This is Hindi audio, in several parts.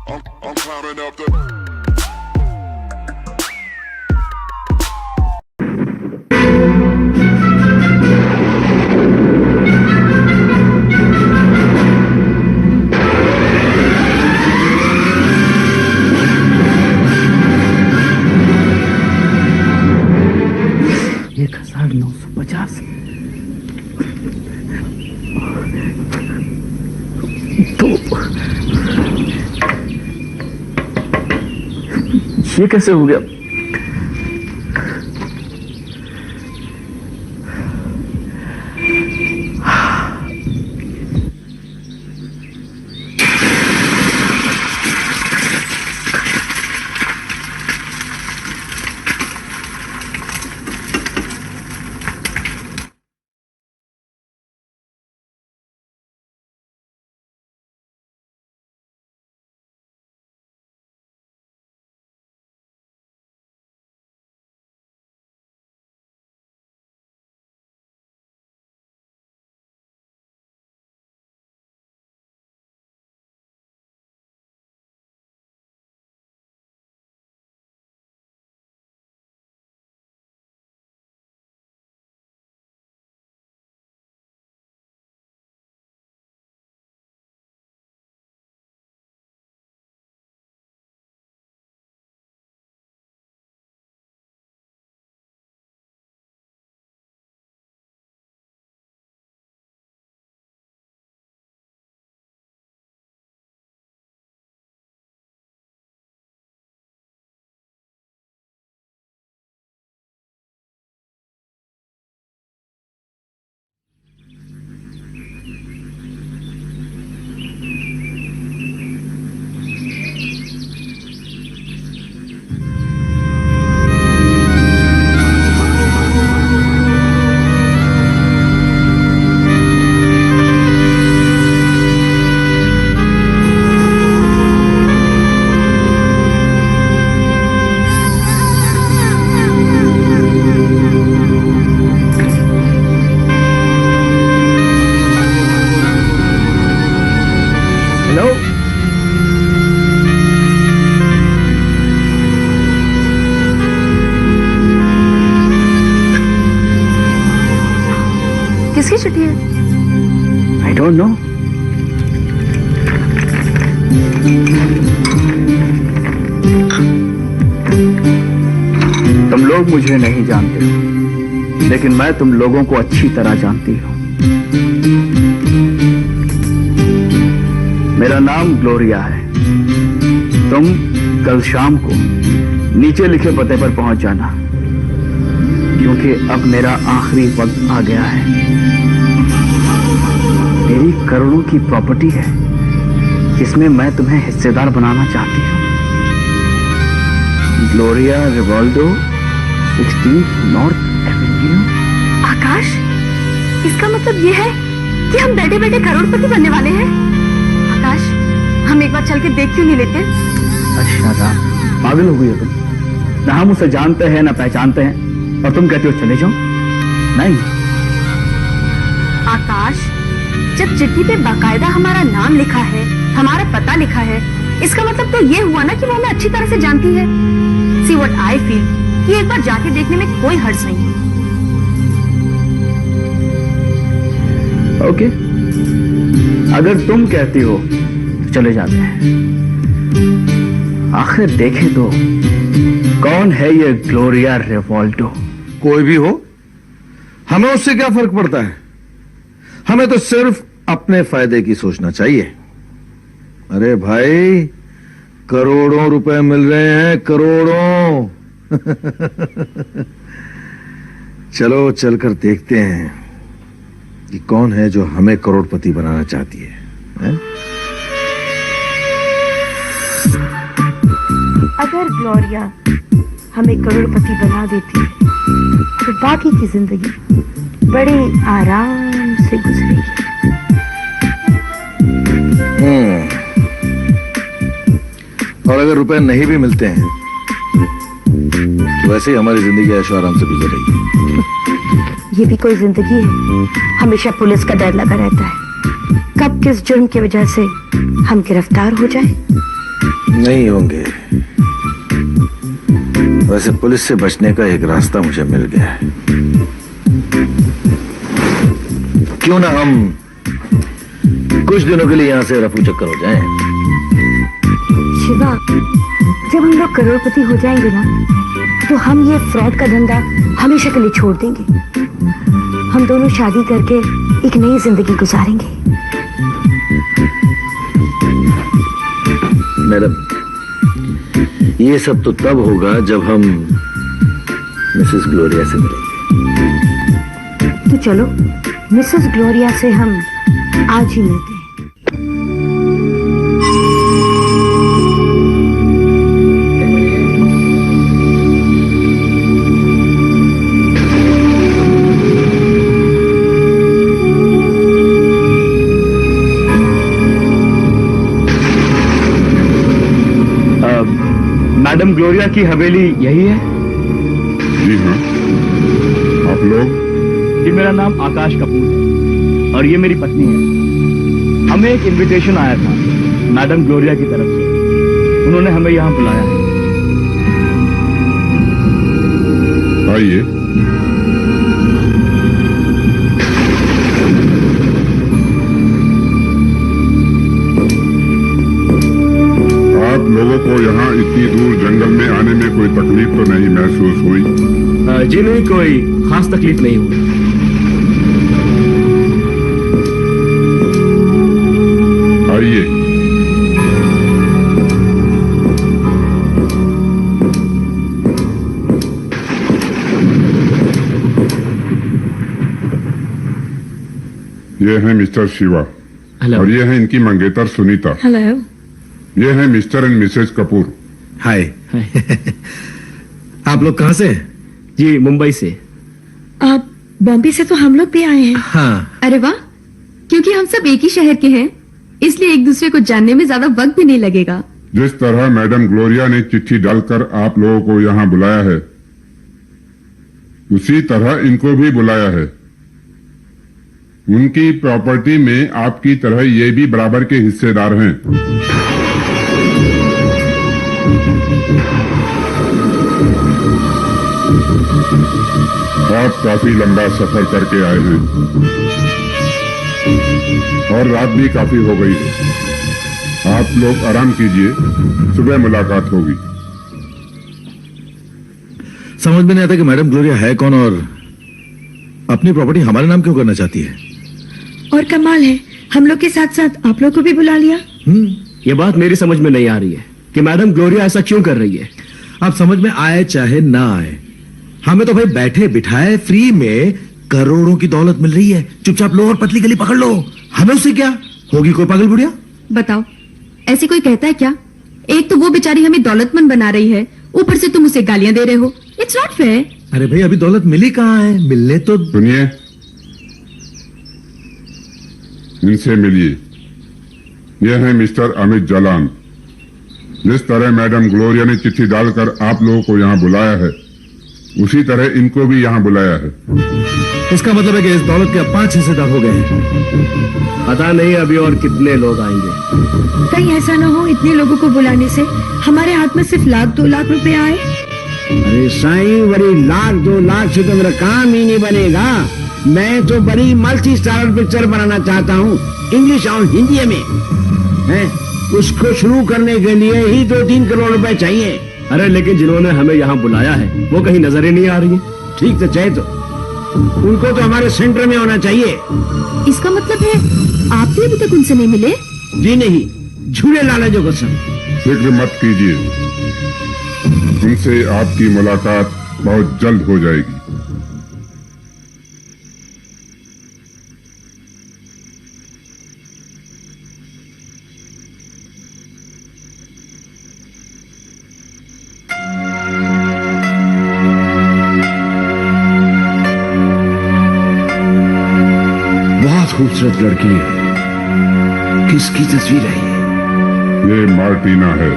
I'm climbing up the. ये कैसे हो गया? किसकी चिट्ठी है? I don't know. तुम लोग मुझे नहीं जानते, लेकिन मैं तुम लोगों को अच्छी तरह जानती हूं। मेरा नाम ग्लोरिया है। तुम कल शाम को नीचे लिखे पते पर पहुंच जाना, क्योंकि अब मेरा आखिरी वक्त आ गया है। मेरी करोड़ों की प्रॉपर्टी है जिसमें मैं तुम्हें हिस्सेदार बनाना चाहती हूँ। Gloria Rivaldo, 16 north avenue. Akash, इसका मतलब ये है कि हम बैठे बैठे करोड़पति बनने वाले हैं। आकाश, हम एक बार चल के देख क्यों नहीं लेते? अच्छा, पागल हो गई हो तुम? ना हम उसे जानते हैं ना पहचानते हैं, और तुम कहते हो चले जाओ? नहीं आकाश, जब चिट्ठी पे बाकायदा हमारा नाम लिखा है, हमारा पता लिखा है, इसका मतलब तो ये हुआ ना कि वो हमें अच्छी तरह से जानती है। See what I feel, कि एक बार जाके देखने में कोई हर्ज नहीं। ओके, अगर तुम कहती हो तो चले जाते हैं। आखिर देखे तो कौन है ये ग्लोरिया रिवाल्डो? कोई भी हो, हमें उससे क्या फर्क पड़ता है? हमें तो सिर्फ अपने फायदे की सोचना चाहिए। अरे भाई, करोड़ों रुपए मिल रहे हैं, करोड़ों। चलो चलकर देखते हैं कि कौन है जो हमें करोड़पति बनाना चाहती है? अगर ग्लोरिया हमें करोड़पति बना देती है तो बाकी की जिंदगी बड़े आराम से गुजरेगी। और अगर रुपए नहीं भी मिलते हैं तो वैसे ही हमारी जिंदगी ऐशो आराम से गुजर रही है। ये भी कोई जिंदगी है? हमेशा पुलिस का डर लगा रहता है, कब किस जुर्म की वजह से हम गिरफ्तार हो जाए। नहीं होंगे। वैसे पुलिस से बचने का एक रास्ता मुझे मिल गया है। क्यों ना हम कुछ दिनों के लिए यहां से रफू चक्कर हो जाएं। शिवा, जब हम लोग करोड़पति हो जाएंगे ना, तो हम ये फ्रॉड का धंधा हमेशा के लिए छोड़ देंगे। हम दोनों शादी करके एक नई जिंदगी गुजारेंगे। मैडम, ये सब तो तब होगा जब हम मिसेस ग्लोरिया से मिलेंगे। तो चलो मिसेस ग्लोरिया से हम आज ही मिलते हैं। मैडम ग्लोरिया की हवेली यही है? जी हाँ। आप लोग? जी, मेरा नाम आकाश कपूर है और ये मेरी पत्नी है। हमें एक इनविटेशन आया था मैडम ग्लोरिया की तरफ से। उन्होंने हमें यहाँ बुलाया है। आइए। आप लोगों को यहाँ इतनी दूर जंगल में आने में कोई तकलीफ तो नहीं महसूस हुई? जी नहीं, कोई खास तकलीफ नहीं हुई। आइए। ये है मिस्टर शिवा। हेलो। और ये है इनकी मंगेतर सुनीता। हेलो। ये है मिस्टर एंड मिसेज कपूर। हाय। आप लोग कहां से? जी, मुंबई से। आप बॉम्बे से तो हम लोग भी आए हैं। हाँ। अरे वाह, क्योंकि हम सब एक ही शहर के हैं, इसलिए एक दूसरे को जानने में ज्यादा वक्त भी नहीं लगेगा। जिस तरह मैडम ग्लोरिया ने चिट्ठी डालकर आप लोगों को यहाँ बुलाया है, उसी तरह इनको भी बुलाया है। उनकी प्रॉपर्टी में आपकी तरह ये भी बराबर के हिस्सेदार हैं। आप काफी लंबा सफर करके आए हैं और रात भी काफी हो गई है। आप लोग आराम कीजिए, सुबह मुलाकात होगी। समझ में नहीं आता कि मैडम ग्लोरिया है कौन और अपनी प्रॉपर्टी हमारे नाम क्यों करना चाहती है। और कमाल है, हम लोग के साथ साथ आप लोग को भी बुला लिया। ये बात मेरी समझ में नहीं आ रही है कि मैडम ग्लोरिया ऐसा क्यों कर रही है। आप समझ में आए चाहे ना आए, हमें तो भाई बैठे बिठाए फ्री में करोड़ों की दौलत मिल रही है। चुपचाप लो और पतली गली पकड़ लो। हमें उससे क्या होगी? कोई पागल बुढ़िया? बताओ, ऐसे कोई कहता है क्या? एक तो वो बेचारी हमें दौलतमंद बना रही है, ऊपर से तुम उसे गालियां दे रहे हो। It's not fair. अरे भाई, अभी दौलत मिली कहाँ है? मिलने तो सुनिए, इनसे मिलिए। यह है मिस्टर अमित जालान। जिस तरह मैडम ग्लोरिया ने चिट्ठी डालकर आप लोगों को यहाँ बुलाया है, उसी तरह इनको भी यहाँ बुलाया है। इसका मतलब है कि इस दौलत के 5 हिस्सेदार हो गए हैं। पता नहीं अभी और कितने लोग आएंगे। कहीं ऐसा ना हो इतने लोगों को बुलाने से हमारे हाथ में सिर्फ 1-2 लाख रुपए आए। अरे साईं, बड़ी 1-2 लाख से तो मेरा काम ही नहीं बनेगा। मैं तो बड़ी मल्टी स्टारर पिक्चर बनाना चाहता हूँ, इंग्लिश और हिंदी में है। उसको शुरू करने के लिए ही 2-3 करोड़ रुपए चाहिए। अरे लेकिन जिन्होंने हमें यहाँ बुलाया है वो कहीं नजर ही नहीं आ रही है। ठीक तो चाहे तो उनको तो हमारे सेंटर में होना चाहिए। इसका मतलब है आप भी अभी तक उनसे नहीं मिले? जी नहीं, झूले लालचों कसम। फिक्र मत कीजिए, उनसे आपकी मुलाकात बहुत जल्द हो जाएगी। खूबसूरत लड़की है। किसकी तस्वीर है ये मार्टिना है।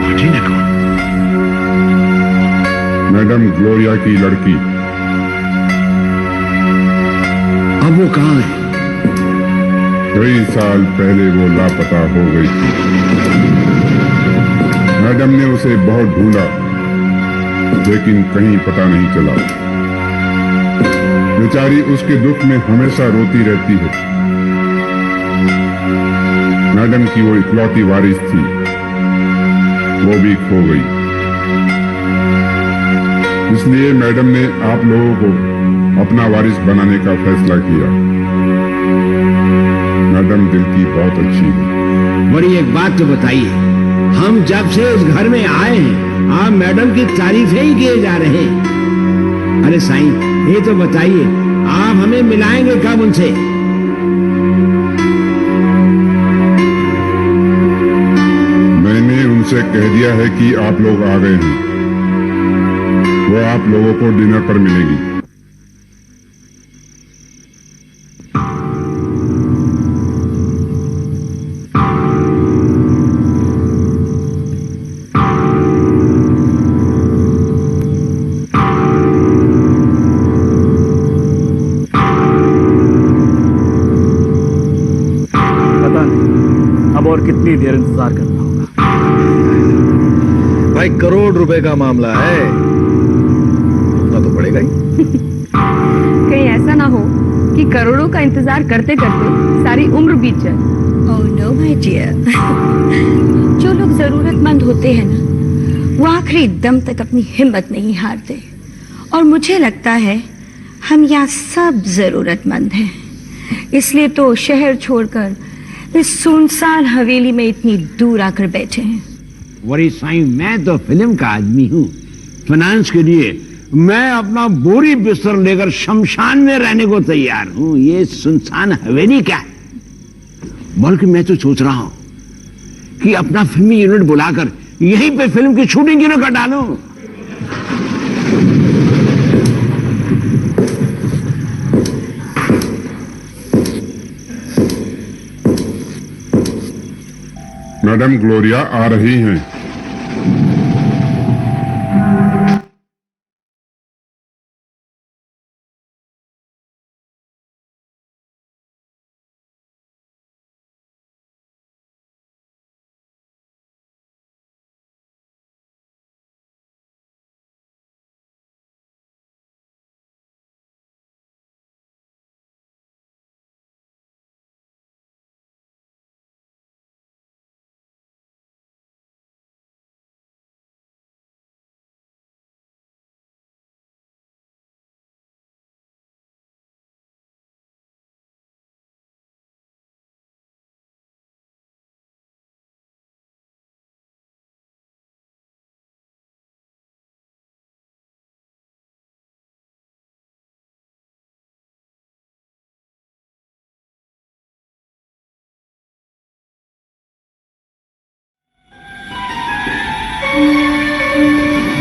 मार्टिना कौन? मैडम ग्लोरिया की लड़की। अब वो कहाँ है? कई साल पहले वो लापता हो गई थी। मैडम ने उसे बहुत ढूंढा, लेकिन कहीं पता नहीं चला। बेचारी उसके दुख में हमेशा रोती रहती है। मैडम की वो इकलौती वारिस थी, वो भी खो गई। इसलिए मैडम ने आप लोगों को अपना वारिस बनाने का फैसला किया। मैडम दिल की बहुत अच्छी है। बड़ी एक बात तो बताइए, हम जब से इस घर में आए हैं आप मैडम की तारीफें ही किए जा रहे हैं। अरे साईं, ये तो बताइए आप हमें मिलाएंगे कब उनसे? मैंने उनसे कह दिया है कि आप लोग आ गए हैं। वो आप लोगों को डिनर पर मिलेगी। पता नहीं अब और कितनी देर इंतजार करना होगा। भाई करोड़ रुपए का मामला है, उतना तो पड़ेगा ही। कहीं ऐसा ना हो कि करोड़ों का इंतजार करते करते सारी उम्र बीत जाए। Oh no my dear. जो लोग जरूरतमंद होते हैं ना, वो आखिरी दम तक अपनी हिम्मत नहीं हारते। और मुझे लगता है हम यहाँ सब जरूरतमंद हैं। इसलिए तो शहर छोड़कर इस सुनसान हवेली में इतनी दूर आकर बैठे हैं। वरी साईं, मैं तो फिल्म का आदमी हूँ। फाइनेंस के लिए मैं अपना बोरी बिस्तर लेकर शमशान में रहने को तैयार हूँ। ये सुनसान हवेली क्या है? बल्कि मैं तो सोच रहा हूँ कि अपना फिल्मी यूनिट बुलाकर यहीं पे फिल्म की शूटिंग क्यों कर डालूं। मैडम ग्लोरिया आ रही हैं।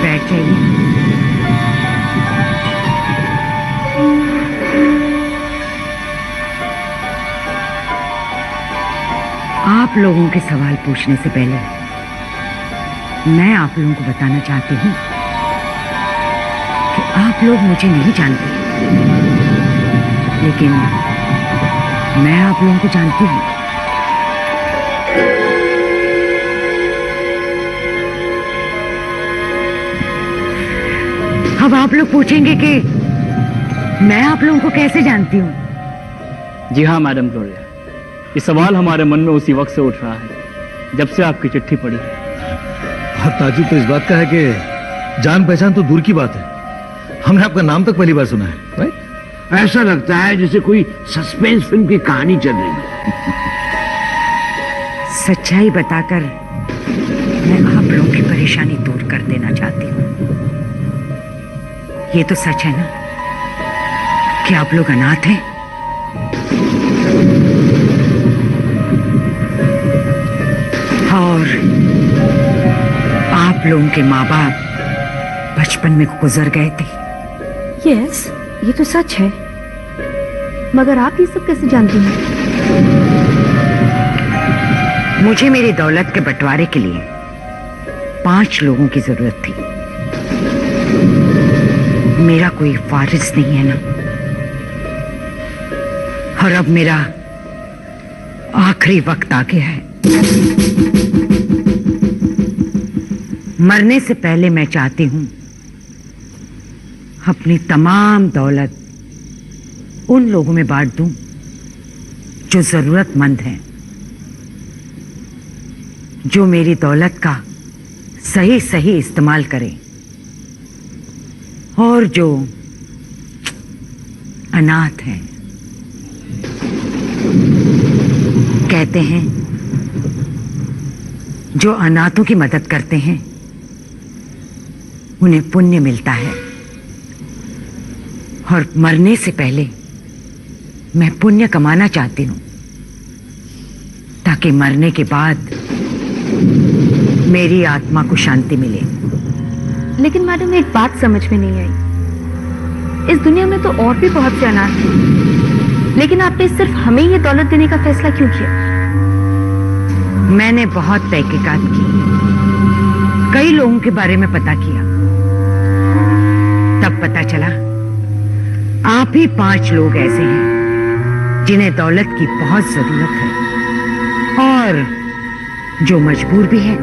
बैठ जाइए। आप लोगों के सवाल पूछने से पहले मैं आप लोगों को बताना चाहती हूँ कि आप लोग मुझे नहीं जानते, लेकिन मैं आप लोगों को जानती हूँ। अब आप लोग पूछेंगे कि मैं आप लोगों को कैसे जानती हूँ। जी हाँ मैडम ग्लोरिया, ये सवाल हमारे मन में उसी वक्त से उठ रहा है जब से आपकी चिट्ठी पड़ी है। और ताजुब तो इस बात का है कि जान पहचान तो दूर की बात है, हमने आपका नाम तक पहली बार सुना है। राइट? ऐसा लगता है जैसे कोई सस्पेंस फिल्म की कहानी चल रही है। सच्चाई बताकर मैं आप लोगों की परेशानी दूर कर देना चाहती हूँ। ये तो सच है ना कि आप लोग अनाथ हैं। और आप लोगों के माँ बाप बचपन में गुजर गए थे। यस, ये तो सच है। मगर आप ये सब कैसे जानती हैं? मुझे मेरी दौलत के बंटवारे के लिए 5 लोगों की जरूरत थी। मेरा कोई वारिस नहीं है ना, और अब मेरा आखिरी वक्त आ गया है। मरने से पहले मैं चाहती हूं अपनी तमाम दौलत उन लोगों में बांट दूं जो जरूरतमंद हैं, जो मेरी दौलत का सही सही इस्तेमाल करें और जो अनाथ हैं। कहते हैं जो अनाथों की मदद करते हैं उन्हें पुण्य मिलता है, और मरने से पहले मैं पुण्य कमाना चाहती हूं ताकि मरने के बाद मेरी आत्मा को शांति मिले। लेकिन मैडम एक बात समझ में नहीं आई, इस दुनिया में तो और भी बहुत से अनाथ हैं, लेकिन आपने सिर्फ हमें ये दौलत देने का फैसला क्यों किया? मैंने बहुत तहकीकात की, कई लोगों के बारे में पता किया, तब पता चला आप ही 5 लोग ऐसे हैं जिन्हें दौलत की बहुत जरूरत है और जो मजबूर भी है।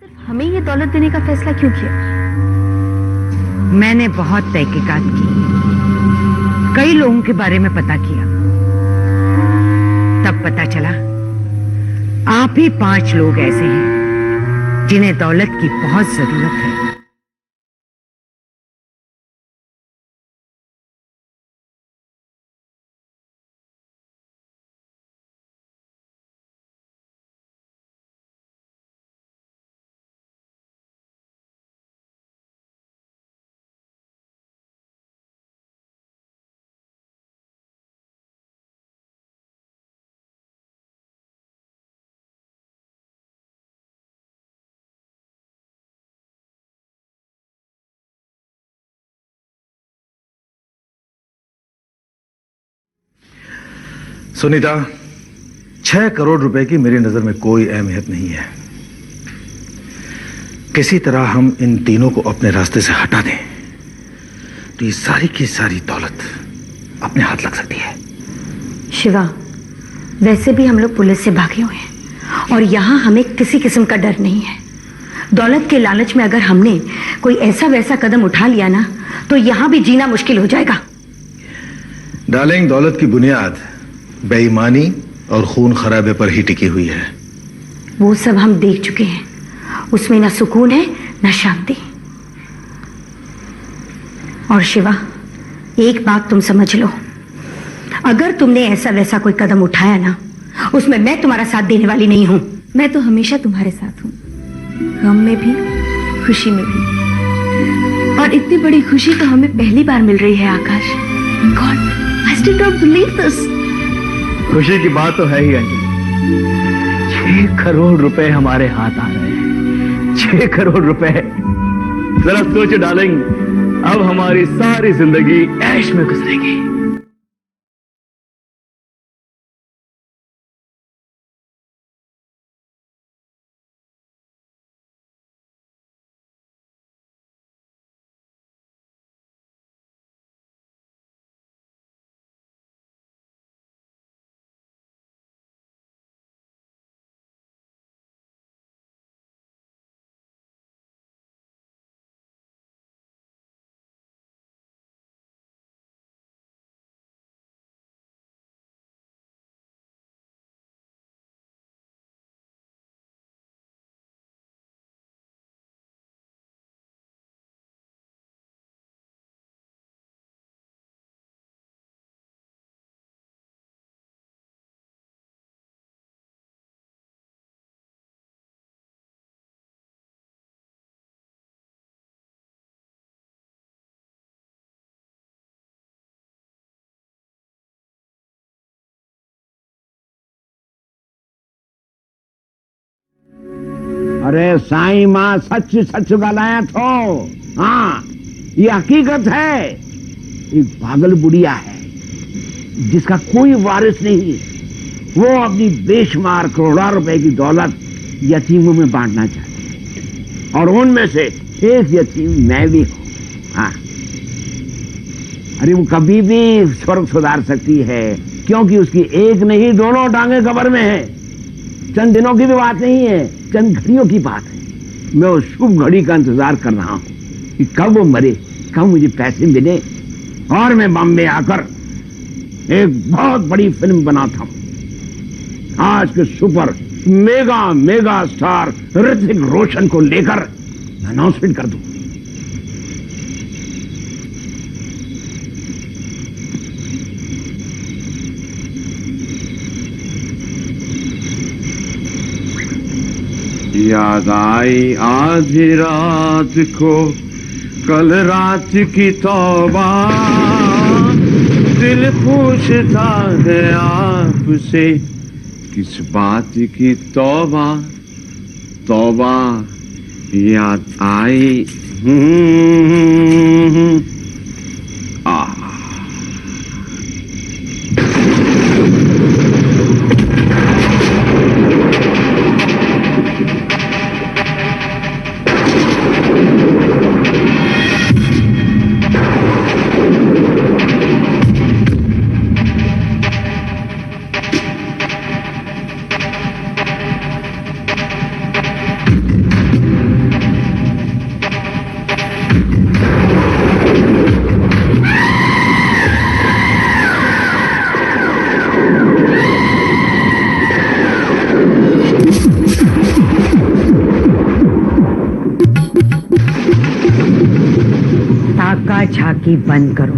सिर्फ हमें ये दौलत देने का फैसला क्यों किया? मैंने बहुत तहकीकात की, कई लोगों के बारे में पता किया, तब पता चला आप ही 5 लोग ऐसे हैं जिन्हें दौलत की बहुत जरूरत है। सुनीता, 6 करोड़ रुपए की मेरी नजर में कोई अहमियत नहीं है। किसी तरह हम इन तीनों को अपने रास्ते से हटा दें तो ये सारी की सारी दौलत अपने हाथ लग सकती है। शिवा, वैसे भी हम लोग पुलिस से भागे हुए हैं और यहाँ हमें किसी किस्म का डर नहीं है। दौलत के लालच में अगर हमने कोई ऐसा वैसा कदम उठा लिया ना तो यहाँ भी जीना मुश्किल हो जाएगा। डार्लिंग, दौलत की बुनियाद बेईमानी और खून खराबे पर ही टिकी हुई है। वो सब हम देख चुके हैं, उसमें ना सुकून है ना शांति। और शिवा, एक बात तुम समझ लो, अगर तुमने ऐसा वैसा कोई कदम उठाया ना, उसमें मैं तुम्हारा साथ देने वाली नहीं हूं। मैं तो हमेशा तुम्हारे साथ हूँ, गम में भी खुशी में भी। और इतनी बड़ी खुशी तो हमें पहली बार मिल रही है Akash. God, I still don't believe this. खुशी की बात तो है ही अंजलि, 6 करोड़ रुपए हमारे हाथ आ रहे हैं। 6 करोड़ रुपए, जरा सोच डालेंगे, अब हमारी सारी जिंदगी ऐश में गुजरेगी। अरे साईं मां सच सच ॻाल्हायां थो। हाँ, ये हकीकत है। एक पागल बुढ़िया है जिसका कोई वारिस नहीं। वो अपनी बेशुमार करोड़ों रुपए की दौलत यतीमों में बांटना चाहती है और उनमें से एक यतीम मैं भी हूं। हाँ, अरे वो कभी भी स्वर्ग सुधार सकती है क्योंकि उसकी एक नहीं दोनों टांगे कब्र में है। चंद दिनों की भी बात नहीं है, चंद घड़ियों की बात है। मैं उस शुभ घड़ी का इंतजार कर रहा हूं कि कब वो मरे, कब मुझे पैसे मिले और मैं बॉम्बे आकर एक बहुत बड़ी फिल्म बनाता हूं। आज के super mega star Hrithik Roshan को लेकर अनाउंसमेंट कर दूं। याद आई आधी रात को कल रात की तौबा, दिल पूछता है आपसे किस बात की तौबा। तौबा याद आई। झांकी बंद करो,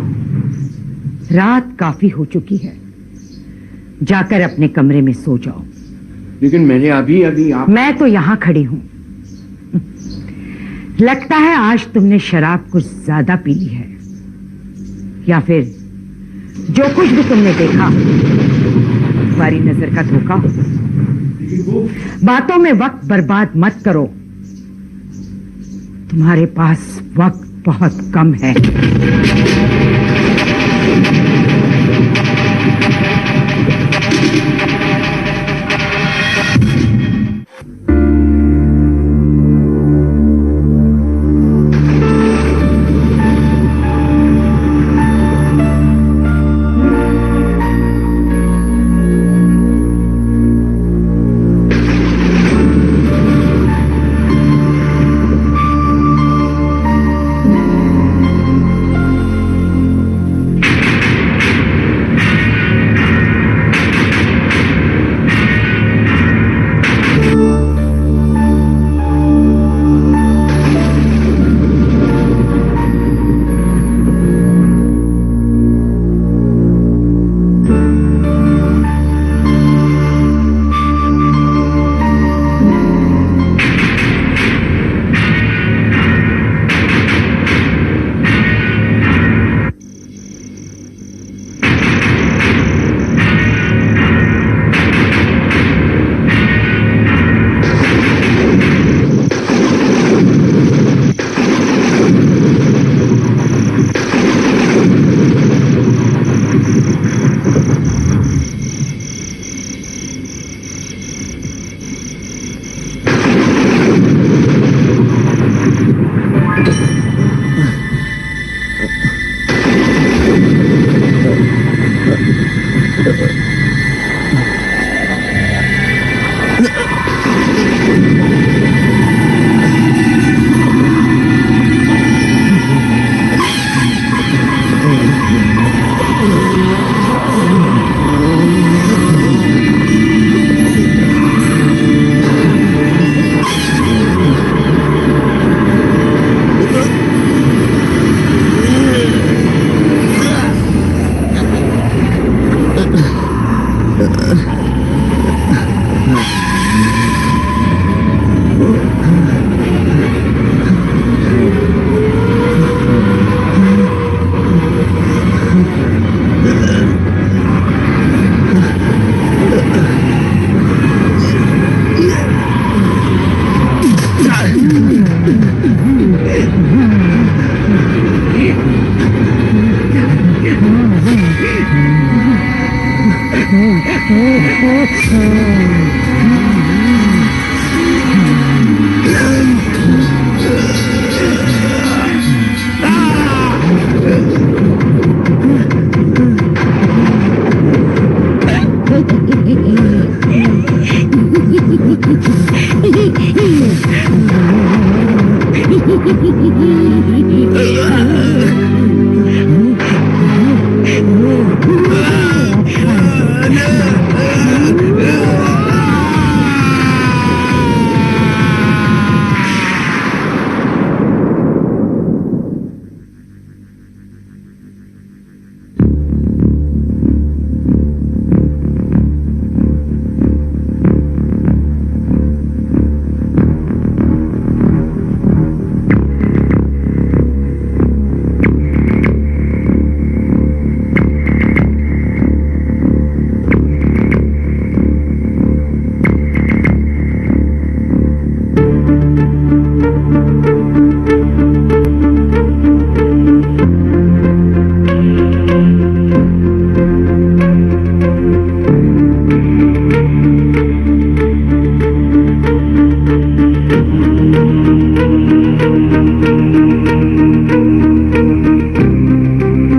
रात काफी हो चुकी है। जाकर अपने कमरे में सो जाओ। लेकिन मैंने अभी आप... मैं तो यहां खड़ी हूं। लगता है आज तुमने शराब कुछ ज्यादा पी ली है, या फिर जो कुछ भी तुमने देखा तुम्हारी नजर का धोखा। बातों में वक्त बर्बाद मत करो, तुम्हारे पास वक्त बहुत कम है।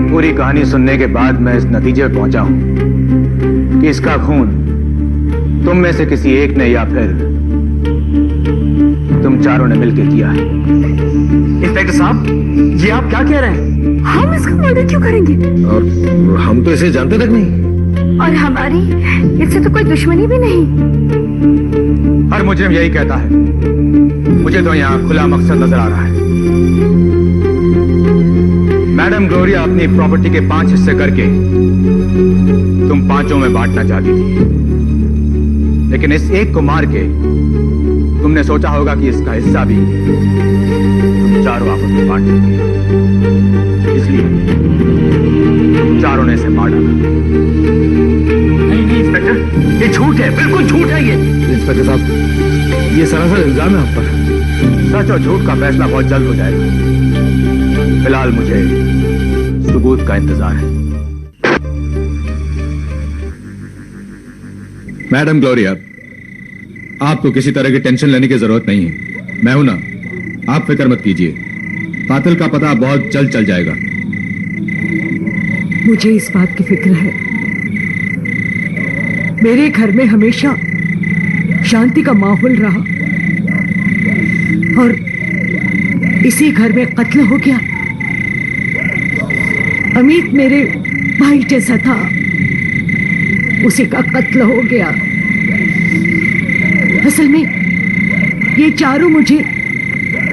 पूरी कहानी सुनने के बाद मैं इस नतीजे पर पहुंचा हूं कि इसका खून तुम में से किसी एक ने या फिर तुम चारों ने मिलकर किया है। इंस्पेक्टर साहब, ये आप क्या कह रहे हैं? हम इसका मर्डर क्यों करेंगे? और हम तो इसे जानते तक नहीं। और हमारी इससे तो कोई दुश्मनी भी नहीं। हर मुजरिम यही कहता है। मुझे तो यहाँ खुला मकसद नजर आ रहा है। मैडम ग्लोरिया अपनी प्रॉपर्टी के 5 हिस्से करके तुम 5 में बांटना चाहती थी, लेकिन इस एक को मार के तुमने सोचा होगा कि इसका हिस्सा भी तुम चारों आपस में बांट देंगे, इसलिए तुम चारों ने इसे मार डाला। नहीं इंस्पेक्टर, ये झूठ है, बिल्कुल झूठ है ये। इंस्पेक्टर साहब, ये सरासर इल्जाम है आप पर। सच और झूठ का फैसला बहुत जल्द हो जाएगा। फिलहाल मुझे सबूत का इंतजार है। मैडम ग्लोरिया, आपको किसी तरह की टेंशन लेने की जरूरत नहीं है। मैं हूं ना, आप फिक्र मत कीजिए। कातिल का पता बहुत जल्द चल जाएगा। मुझे इस बात की फिक्र है। मेरे घर में हमेशा शांति का माहौल रहा और इसी घर में कत्ल हो गया। अमित मेरे भाई जैसा था, उसी का कत्ल हो गया। असल में ये चारों मुझे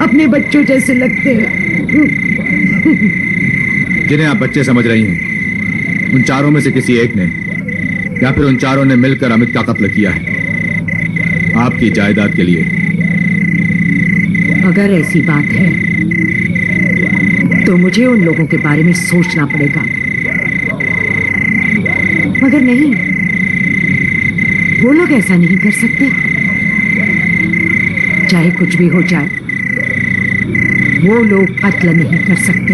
अपने बच्चों जैसे लगते हैं। जिन्हें आप बच्चे समझ रही हैं, उन चारों में से किसी एक ने या फिर उन चारों ने मिलकर अमित का कत्ल किया है, आपकी जायदाद के लिए। अगर ऐसी बात है तो मुझे उन लोगों के बारे में सोचना पड़ेगा, मगर नहीं, वो लोग ऐसा नहीं कर सकते। चाहे कुछ भी हो जाए, वो लोग कत्ल नहीं कर सकते।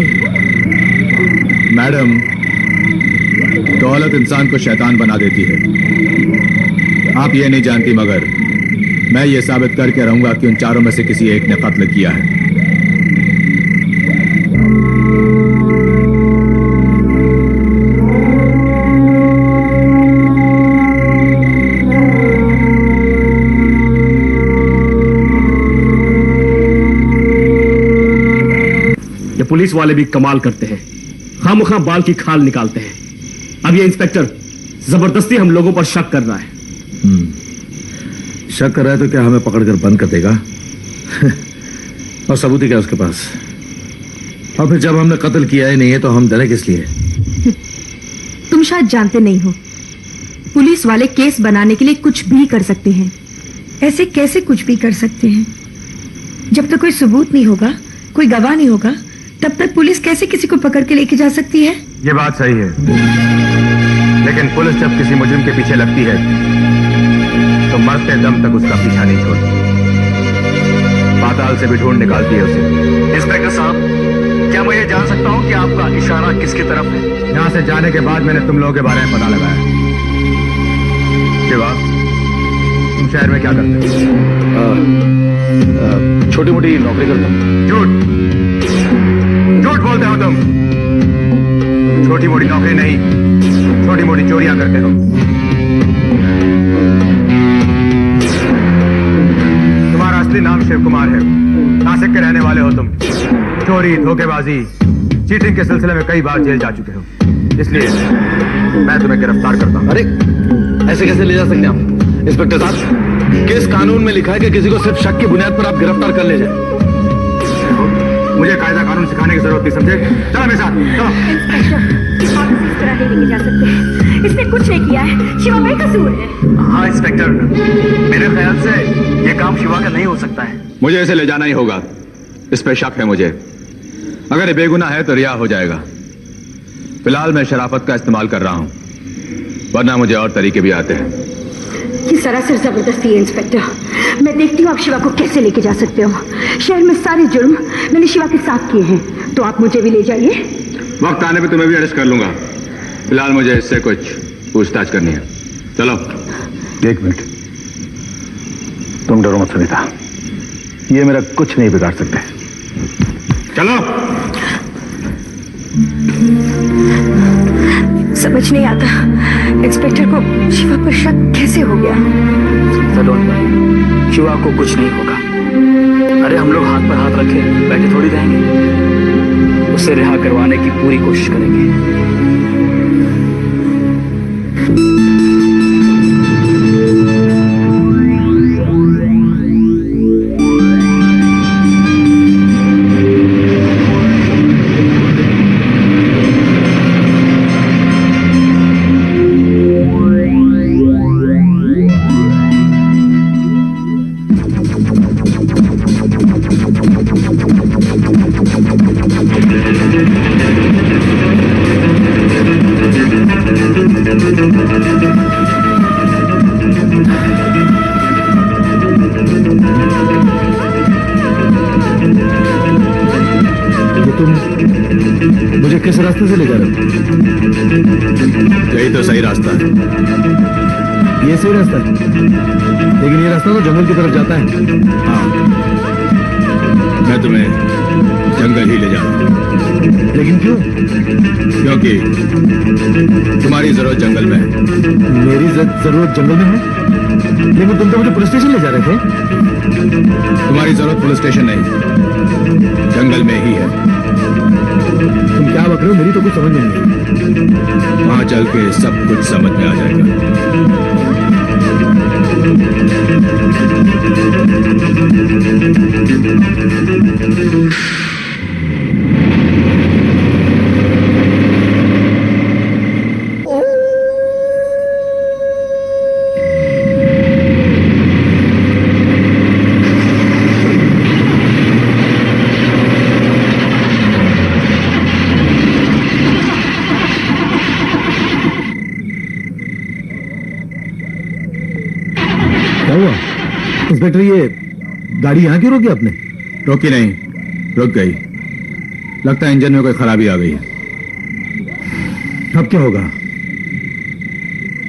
मैडम, दौलत इंसान को शैतान बना देती है। आप ये नहीं जानती, मगर मैं ये साबित करके रहूंगा कि उन चारों में से किसी एक ने कत्ल किया है। ये पुलिस वाले भी कमाल करते हैं, खामखा बाल की खाल निकालते हैं। अब ये इंस्पेक्टर जबरदस्ती हम लोगों पर शक कर रहा है। शक कर रहा है तो क्या हमें पकड़कर बंद कर देगा? और सबूत ही क्या उसके पास? और फिर जब हमने कत्ल किया ही नहीं है तो हम डरे किस लिए? तुम शायद जानते नहीं हो, पुलिस वाले केस बनाने के लिए कुछ भी कर सकते हैं। ऐसे कैसे कुछ भी कर सकते हैं? जब तक कोई सबूत नहीं होगा, कोई गवाह नहीं होगा, तब तक पुलिस कैसे किसी को पकड़ के लेके जा सकती है? ये बात सही है, लेकिन पुलिस जब किसी मुजरिम के पीछे लगती है तो मरते दम तक उसका पीछा नहीं छोड़ती, पाताल से भी ढूंढ निकालती है उसे। इंस्पेक्टर साहब, क्या मैं ये जान सकता हूँ कि आपका इशारा किसकी तरफ है? यहाँ से जाने के बाद मैंने तुम लोगों के बारे में पता लगाया। शहर में क्या करते हो? छोटी मोटी नौकरी करता हूँ। झूठ झूठ बोलते हो तुम। छोटी मोटी नौकरी नहीं, छोटी मोटी चोरियां करते हो। तुम्हारा असली नाम शिव कुमार है, नासिक के रहने वाले हो तुम। चोरी, धोखेबाजी, चीटिंग के सिलसिले में कई बार जेल जा चुके हो, इसलिए मैं तुम्हें गिरफ्तार करता हूं। अरे ऐसे कैसे ले जा सकते हैं आप इंस्पेक्टर साहब? केस कानून में लिखा है कि किसी को सिर्फ शक की बुनियाद पर आप गिरफ्तार कर ले जाए। मुझे कायदा कानून सिखाने की जरूरत नहीं, समझे? चलो मेरे साथ, चलो। इंस्पेक्टर, आप इस तरह नहीं लेके जा सकते। इसने कुछ नहीं किया है, शिवा भाई कसूर है। हाँ इंस्पेक्टर, मेरे ख्याल से ये काम शिवा का नहीं हो सकता है। मुझे इसे ले जाना ही होगा, इस पे शक है मुझे। अगर ये बेगुनाह है तो रिहा हो जाएगा। फिलहाल मैं शराफत का इस्तेमाल कर रहा हूं, वरना मुझे और तरीके भी आते हैं। ये सरासर जबरदस्ती है इंस्पेक्टर। मैं देखती हूँ आप शिवा को कैसे लेके जा सकते हो। शहर में सारे जुर्म मैंने शिवा के साथ किए हैं, तो आप मुझे भी ले जाइए। वक्त आने पे तुम्हें भी अरेस्ट कर लूंगा। फिलहाल मुझे इससे कुछ पूछताछ करनी है। चलो। एक मिनट, तुम डरो मत सुनीता, ये मेरा कुछ नहीं बिगाड़ सकते। चलो। समझ नहीं आता इंस्पेक्टर को शिवा पर शक कैसे हो गया। शिवा को कुछ नहीं होगा। अरे हम लोग हाथ पर हाथ रखे बैठे थोड़ी रहेंगे, उसे रिहा करवाने की पूरी कोशिश करेंगे। मुझे किस रास्ते से ले जा रहे हो? यही तो सही रास्ता है। ये सही रास्ता है, लेकिन ये रास्ता तो जंगल की तरफ जाता है। हाँ, मैं तुम्हें जंगल ही ले जा रहा हूं। लेकिन क्यों? क्योंकि तुम्हारी जरूरत जंगल में है। मेरी जरूरत जंगल में है, लेकिन तुम तो मुझे पुलिस स्टेशन ले जा रहे थे। तुम्हारी जरूरत पुलिस स्टेशन नहीं, जंगल में ही है। तुम क्या बक रहे हो? मेरी तो कुछ समझ में नहीं आई। वहां चल के सब कुछ समझ में आ जाएगा। क्या हुआ इंस्पेक्टर? ये गाड़ी यहाँ क्यों रोकी आपने? रोकी नहीं, रुक गई। लगता है इंजन में कोई खराबी आ गई है। अब क्या होगा?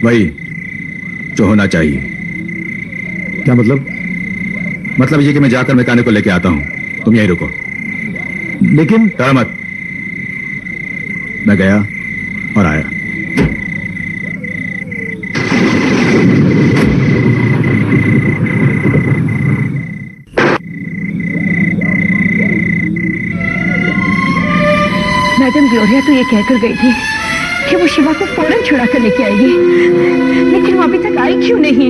वही जो होना चाहिए। क्या मतलब? मतलब ये कि मैं जाकर मैकेनिक को लेके आता हूं, तुम यहीं रुको। लेकिन डर मत। मैं गया और आया। मैडम ग्लोरिया तो ये कहकर गई थी कि वो शिवा को फौरन छुड़ा कर लेके आएगी, लेकिन वो अभी तक आई क्यों नहीं?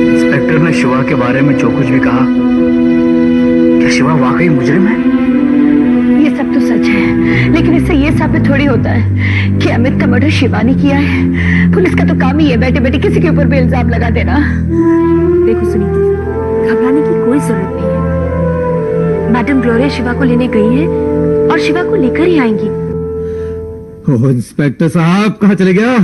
इंस्पेक्टर ने शिवा के बारे में जो कुछ भी कहा, क्या शिवा वाकई मुजरिम है? ये सब तो सच है, लेकिन इससे ये साबित थोड़ी होता है कि अमित का मर्डर शिवा ने किया है। पुलिस का तो काम ही है बैठे बैठे किसी के ऊपर भी इल्जाम लगा देना। देखो सुनीता, घबराने की कोई जरूरत नहीं है। मैडम ग्लोरिया शिवा को लेने गई है और शिवा को लेकर ही आएंगी। ओह इंस्पेक्टर साहब, कहाँ चले गया?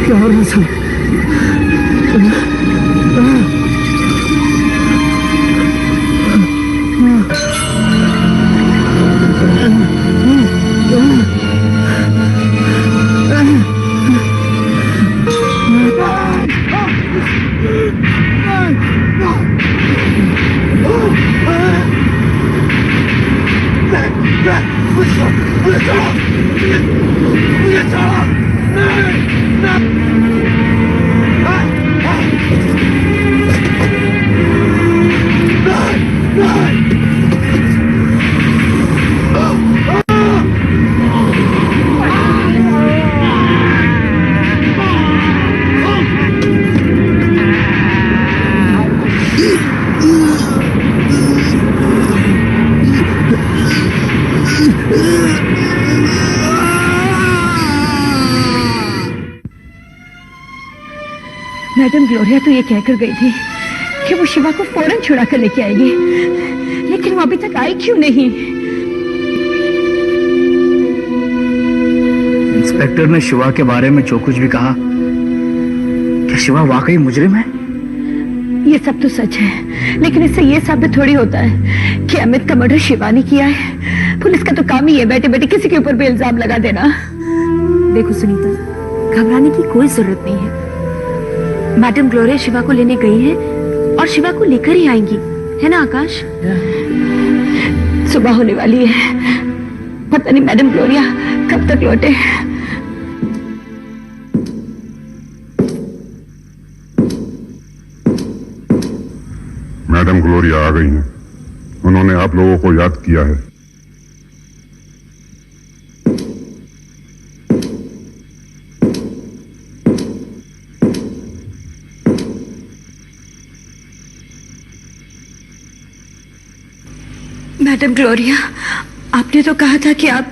क्या हो रहा है सब? मैडम ग्लोरिया तो ये कहकर गई थी कि वो शिवा को फौरन छुड़ा कर लेके आएगी, लेकिन वो अभी तक आई क्यों नहीं? इंस्पेक्टर ने शिवा के बारे में जो कुछ भी कहा, क्या शिवा वाकई मुजरिम है? ये सब तो सच है, लेकिन इससे ये साबित थोड़ी होता है कि अमित का मर्डर शिवा ने किया है। पुलिस का तो काम ही है बैठे बैठे किसी के ऊपर भी इल्जाम लगा देना। देखो सुनीता, घबराने की कोई जरूरत नहीं है। मैडम ग्लोरिया शिवा को लेने गई है और शिवा को लेकर ही आएंगी, है ना आकाश? सुबह होने वाली है, पता नहीं मैडम ग्लोरिया कब तक लौटे। मैडम ग्लोरिया आ गई हैं। उन्होंने आप लोगों को याद किया है। मैडम ग्लोरिया, आपने तो कहा था कि आप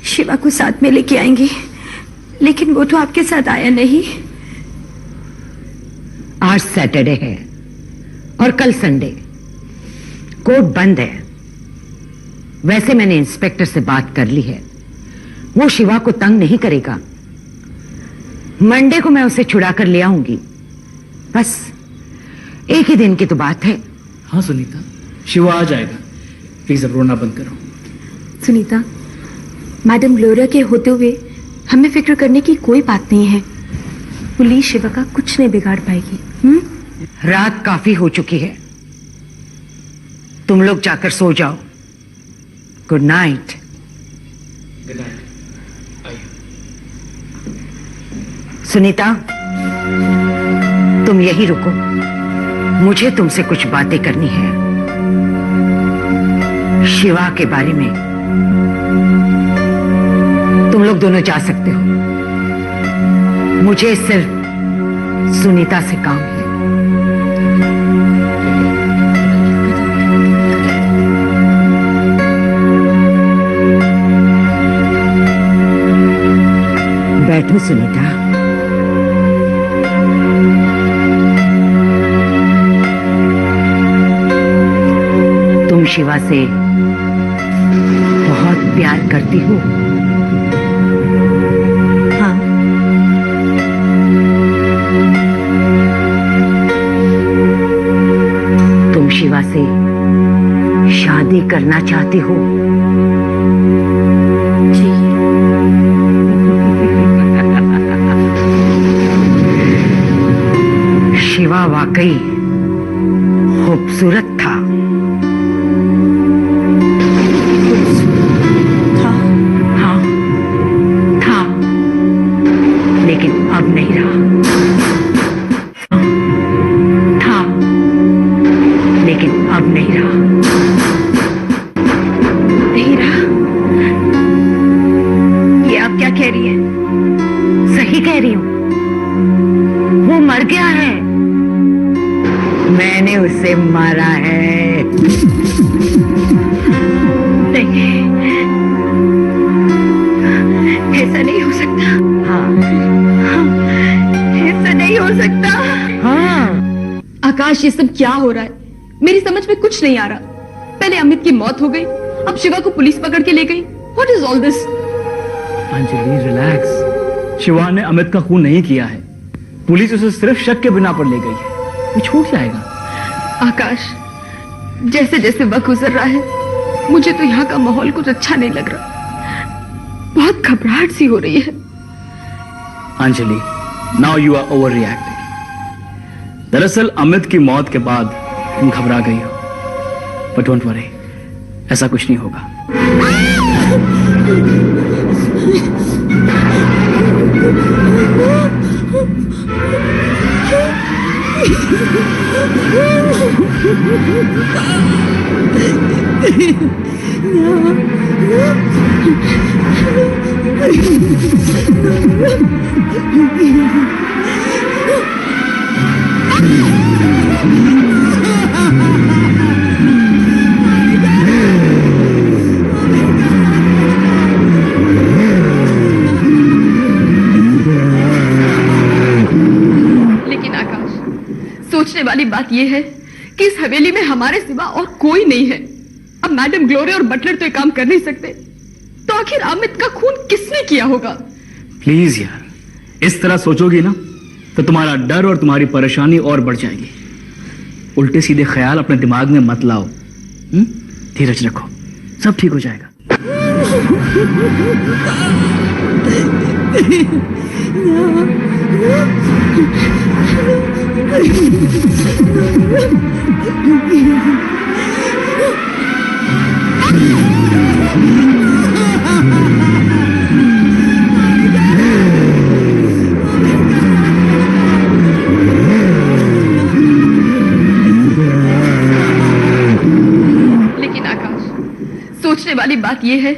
शिवा को साथ में लेके आएंगी, लेकिन वो तो आपके साथ आया नहीं। आज सैटरडे है और कल संडे, कोर्ट बंद है। वैसे मैंने इंस्पेक्टर से बात कर ली है, वो शिवा को तंग नहीं करेगा। मंडे को मैं उसे छुड़ा कर ले आऊंगी। बस एक ही दिन की तो बात है। हाँ सुनीता, शिवा आ जाएगा। प्लीज अब रोना बंद करो। सुनीता, मैडम ग्लोरिया के होते हुए हमें फिक्र करने की कोई बात नहीं है। पुलिस शिवा का कुछ नहीं बिगाड़ पाएगी। रात काफी हो चुकी है, तुम लोग जाकर सो जाओ। Good night. Good night. Sunita, तुम यहीं रुको, मुझे तुमसे कुछ बातें करनी है शिवा के बारे में। तुम लोग दोनों जा सकते हो, मुझे सिर्फ सुनीता से काम है। बैठो सुनीता। तुम शिवा से बहुत प्यार करती हो? हाँ। तुम शिवा से शादी करना चाहती हो? जी। शिवा वाकई खूबसूरत था। हाँ, था, लेकिन अब नहीं रहा। था, लेकिन अब नहीं रहा। नहीं रहा? ये आप क्या कह रही हैं? सही कह रही हूं, वो मर गया है। मैंने उसे मारा है। नहीं, ऐसा नहीं हो सकता। हाँ, ऐसा नहीं हो सकता। हाँ। आकाश, ये सब क्या हो रहा है? मेरी समझ में कुछ नहीं आ रहा। पहले अमित की मौत हो गई, अब शिवा को पुलिस पकड़ के ले गई। What is all this? Anjali relax. Shiva ने अमित का खून नहीं किया है। पुलिस उसे सिर्फ शक के बिना पर ले गई है। वो छूट जाएगा। आकाश, जैसे जैसे वक्त गुजर रहा है मुझे तो यहाँ का माहौल कुछ अच्छा नहीं लग रहा। बहुत घबराहट सी हो रही है। Anjali, now you are overreacting. दरअसल अमित की मौत के बाद तुम घबरा गई हो, बट डोंट वरी, ऐसा कुछ नहीं होगा। लेकिन आकाश, सोचने वाली बात यह है कि इस हवेली में हमारे सिवा और कोई नहीं है। अब मैडम ग्लोरिया और बटलर तो ये काम कर नहीं सकते, तो आखिर अमित का खून किसने किया होगा? प्लीज यार, इस तरह सोचोगी ना तो तुम्हारा डर और तुम्हारी परेशानी और बढ़ जाएगी। उल्टे सीधे ख्याल अपने दिमाग में मत लाओ। धीरज रखो, सब ठीक हो जाएगा। लेकिन आकाश, सोचने वाली बात यह है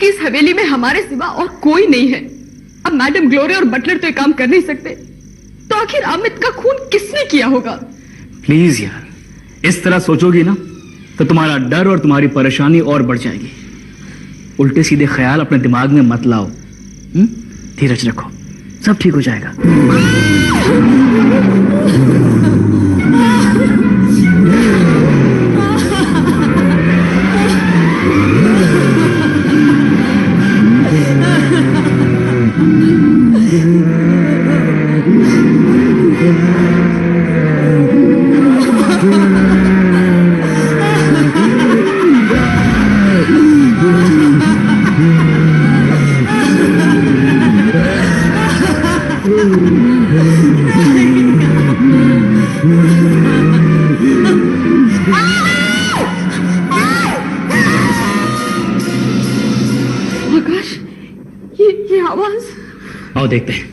कि इस हवेली में हमारे सिवा और कोई नहीं है। अब मैडम ग्लोरिया और बटलर तो ये काम कर नहीं सकते, तो आखिर अमित का खून किसने किया होगा? प्लीज यार, इस तरह सोचोगी ना तो तुम्हारा डर और तुम्हारी परेशानी और बढ़ जाएगी। उल्टे सीधे ख्याल अपने दिमाग में मत लाओ। धीरज रखो, सब ठीक हो जाएगा। आकाश, ये आवाज। आओ देखते हैं।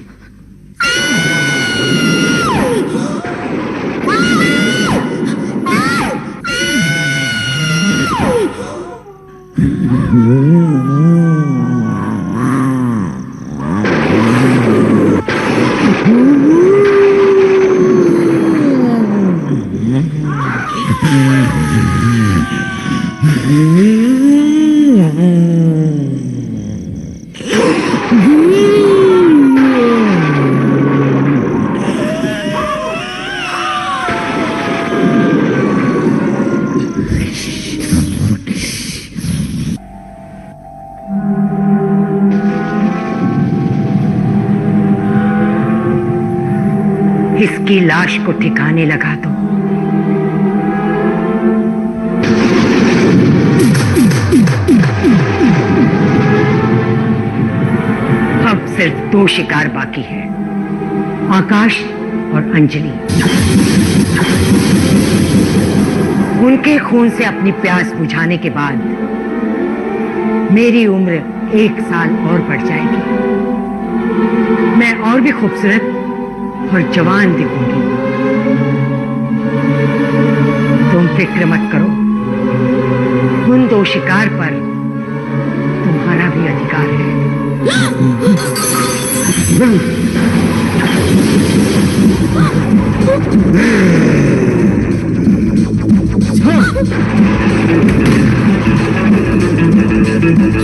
इसकी लाश को ठिकाने लगा दो। अब सिर्फ 2 शिकार बाकी है, आकाश और अंजलि। उनके खून से अपनी प्यास बुझाने के बाद मेरी उम्र 1 साल और बढ़ जाएगी। मैं और भी खूबसूरत और जवान दिखूंगी। तुम फिक्र मत करो, उन 2 शिकार पर तुम्हारा भी अधिकार है।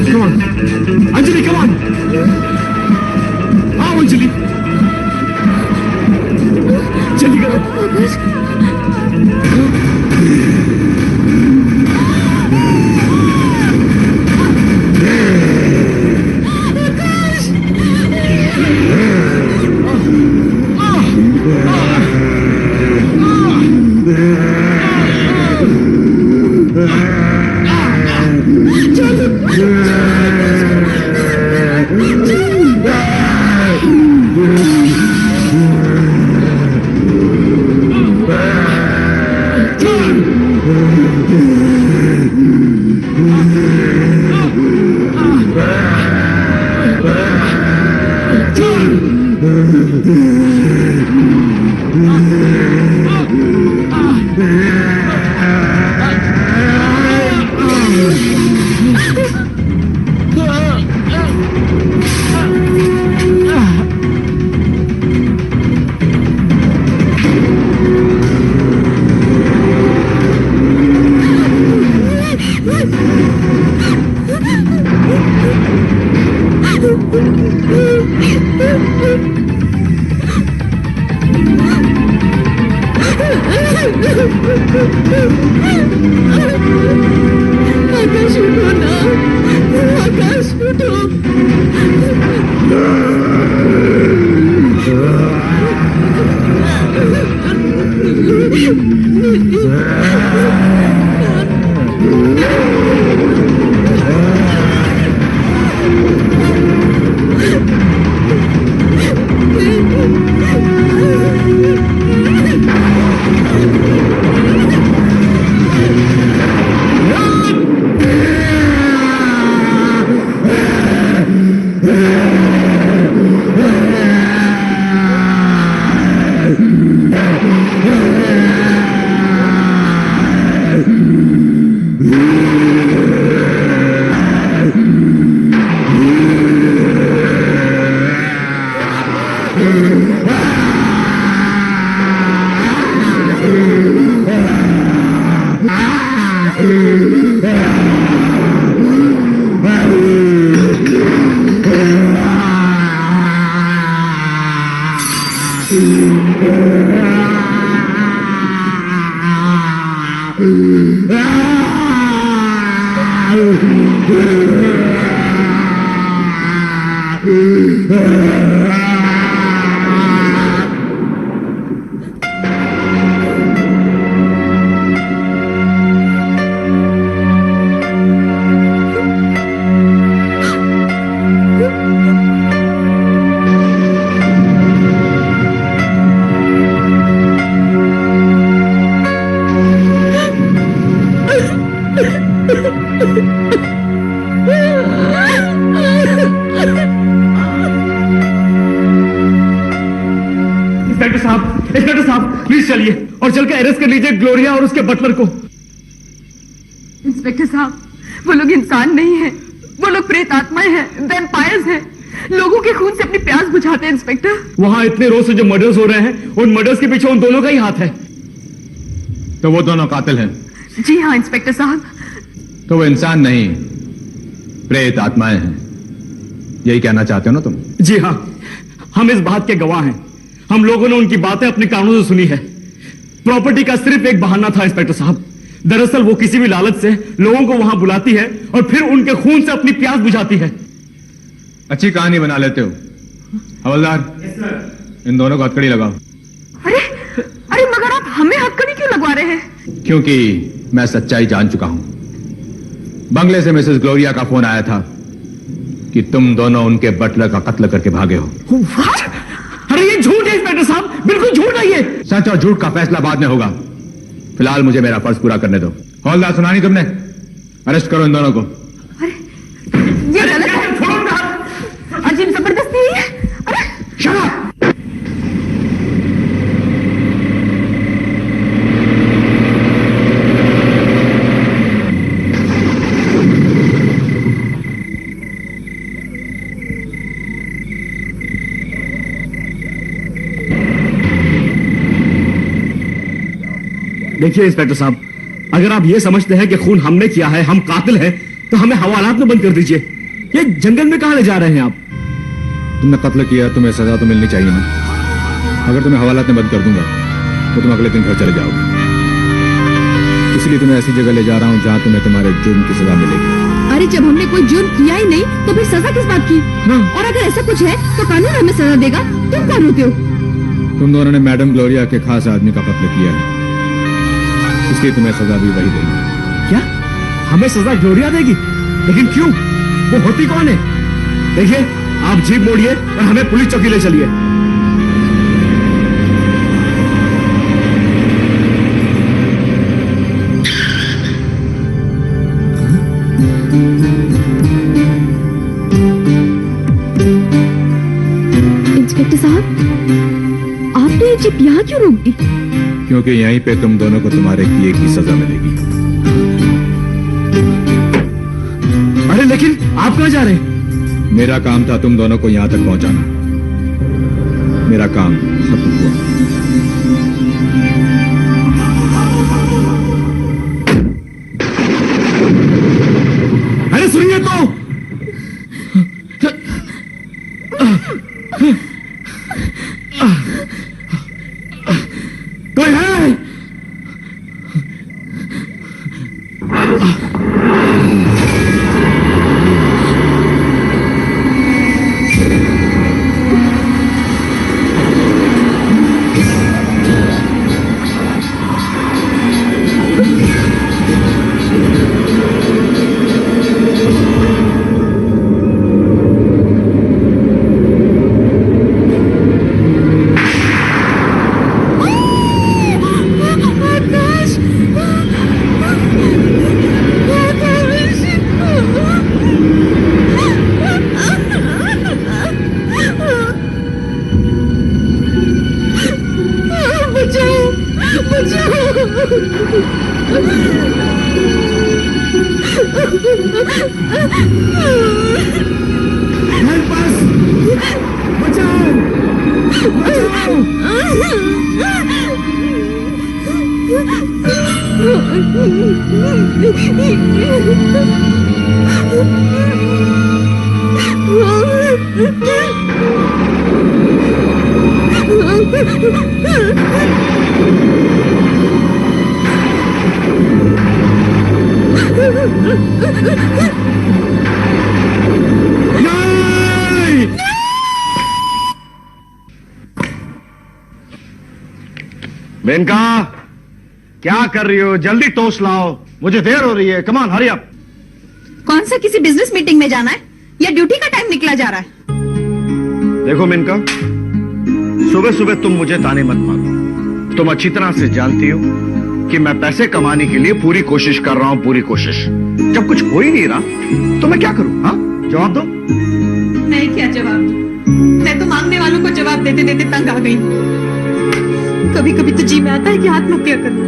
Come on, Anjali, come on. आओ अंजलि, जल्दी करो। आकाश उठो ना, आकाश उठो। इंस्पेक्टर साहब प्लीज चलिए और चलकर अरेस्ट कर लीजिए ग्लोरिया और उसके बटलर को। इंस्पेक्टर साहब, वो लोग इंसान नहीं है, वो लोग प्रेत आत्माएं हैं, वैम्पायर्स हैं, लोगों के खून से अपनी प्यास बुझाते हैं। इंस्पेक्टर, वहां इतने रोज से जो मर्डर्स हो रहे हैं, उन मर्डर्स के पीछे उन दोनों का ही हाथ है। तो वो दोनों कातिल हैं? जी हाँ इंस्पेक्टर साहब। तो वो इंसान नहीं, प्रेत आत्माएं हैं, यही कहना चाहते हो ना तुम? जी हाँ, हम इस बात के गवाह हैं। हम लोगों ने उनकी बातें अपने कानों से सुनी है। प्रॉपर्टी का सिर्फ एक बहाना था इंस्पेक्टर साहब। दरअसल वो किसी भी लालच से लोगों को वहां बुलाती है और फिर उनके खून से अपनी प्यास बुझाती है। अच्छी कहानी बना लेते हो। हवलदार, इन दोनों को हथकड़ी लगाओ। अरे अरे मगर आप हमें हथकड़ी क्यों लगवा रहे हैं? क्योंकि मैं सच्चाई जान चुका हूं। बंगले से मिसेस ग्लोरिया का फोन आया था कि तुम दोनों उनके बटलर का कत्ल करके भागे हो। What? अरे ये झूठ है इंस्पेक्टर साहब, बिल्कुल झूठ है ये। सच और झूठ का फैसला बाद में होगा, फिलहाल मुझे मेरा फर्ज पूरा करने दो। हवलदार, सुना नहीं तुमने? अरेस्ट करो इन दोनों को। ये गलत है, अजीब जबरदस्ती है। अरे शट अप। देखिए इंस्पेक्टर साहब, अगर आप ये समझते हैं कि खून हमने किया है, हम कातिल हैं, तो हमें हवालात में बंद कर दीजिए। ये जंगल में कहां ले जा रहे हैं आप? तुमने कत्ल किया, तुम्हें सजा तो मिलनी चाहिए ना। अगर तुम्हें हवालात में बंद कर दूंगा तो तुम अगले दिन घर चले जाओगे। इसलिए तुम्हें ऐसी जगह ले जा रहा हूं जहां तुम्हें तुम्हारे जुर्म की सजा मिलेगी। अरे जब हमने कोई जुर्म किया ही नहीं तो फिर सजा किस बात की? और अगर ऐसा कुछ है तो कानून हमें सजा देगा। तुम कौन होते हो? तुम दोनों ने मैडम ग्लोरिया के खास आदमी का कत्ल किया है, इसलिए तुम्हें सजा भी वही देगी। क्या हमें सजा ग्लोरिया देगी? लेकिन क्यों? वो होती कौन है? देखिए, आप जीप मोड़िए और हमें पुलिस चौकी ले चलिए। इंस्पेक्टर साहब, शिप यहाँ क्यों रोक दी? क्योंकि यहीं पे तुम दोनों को तुम्हारे किए की सजा मिलेगी। अरे लेकिन आप कहाँ जा रहे हैं? मेरा काम था तुम दोनों को यहां तक पहुंचाना। मेरा काम खत्म हुआ। अरे सुनिए तो, कोई है? Help us! बचाओ! बचाओ! मेनका, क्या कर रही हो? जल्दी टोस्ट लाओ, मुझे देर हो रही है। Come on, hurry up. कौन सा किसी बिजनेस मीटिंग में जाना है या ड्यूटी का टाइम निकला जा रहा है? देखो मेनका, सुबह सुबह तुम मुझे ताने मत मारो। तुम अच्छी तरह से जानती हो कि मैं पैसे कमाने के लिए पूरी कोशिश कर रहा हूं, पूरी कोशिश। जब कुछ हो ही नहीं रहा तो मैं क्या करूं? हाँ, जवाब दो। मैं क्या जवाब दूं? मैं तो मांगने वालों को जवाब देते देते तंग आ गई। कभी कभी तो जी में आता है कि आत्महत्या करूं।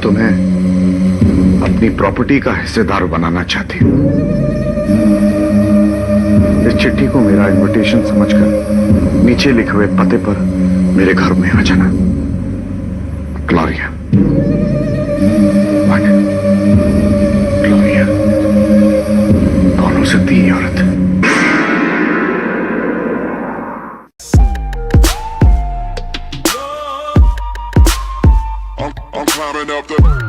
तुम्हें अपनी प्रॉपर्टी का हिस्सेदार बनाना चाहती हूं। इस चिट्ठी को मेरा इनविटेशन समझकर नीचे लिखे हुए पते पर मेरे घर में आ जाना। ग्लोरिया, ग्लोरिया, कौनों से दी औरत। I'm climbing up the